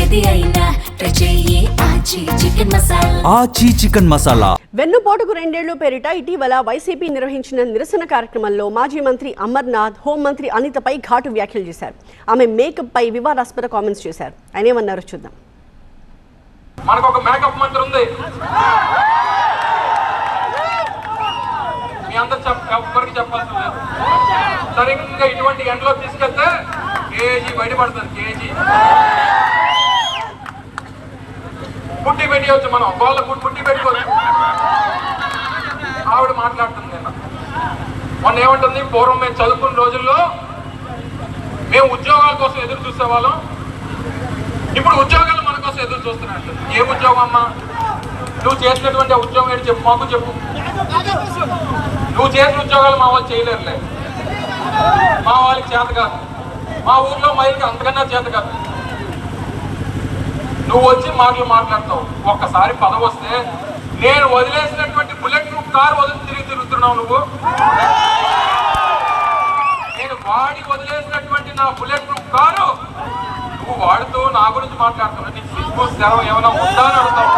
ఏది అయినా చెయ్యి ఆచి చికెన్ మసాలా. వెన్నుపోటుకు 2 ఏళ్లు పేరిట ఇటీవల వైసీపీ నిర్వహించిన నిరసన కార్యక్రమంలో మాజీ మంత్రి అమర్నాథ్, హోంమంత్రి అనితపై ఘాటు వ్యాఖ్యలు చేశారు. ఆమె మేకప్ పై వివాదాస్పద కామెంట్స్ చేశారు. ఆయన ఏమన్నారో చూద్దాం. మనకు ఒక మేకప్ మంత్రి ఉంది, మీ అందరు ఎవరికి చెప్పాల్సిన లేదు. సరిగ్గా ఇటువంటి ఎండలో తీసుకెళ్తే కేజీ బయటపడుతుంది. కేజీ పుట్టి పెట్టవచ్చు, మనం వాళ్ళ పుట్టి పెట్టుకోవచ్చు. ఆవిడ మాట్లాడుతుంది. మొన్న ఏమంటుంది, పూర్వం మేము చదువుకున్న రోజుల్లో మేము ఉద్యోగాల కోసం ఎదురు చూసేవాళ్ళం, ఇప్పుడు ఉద్యోగాలు మన కోసం ఎదురు చూస్తున్నట్టు. ఏం ఉద్యోగం అమ్మా? నువ్వు చేసినటువంటి ఉద్యోగం ఏంటి చెప్పు, మాకు చెప్పు. నువ్వు చేసిన ఉద్యోగాలు మా వాళ్ళు చేయలేరులే, మా వాళ్ళకి చేత కాదు, మా ఊర్లో మైకి అంతకన్నా చేత కాదు. నువ్వు వచ్చి మాటలు మాట్లాడతావు. ఒక్కసారి పదవి వస్తే నేను వదిలేసినటువంటి బుల్లెట్ ప్రూఫ్ కారు వదిలి తిరుగుతున్నావు నువ్వు. నేను వాడి వదిలేసినటువంటి నా బుల్లెట్ ప్రూఫ్ కారు నువ్వు వాడుతూ నా గురించి మాట్లాడుతున్నావు. నీకు సిగ్గు సెలవు ఏమైనా ఉందా అని అడుగుతావు.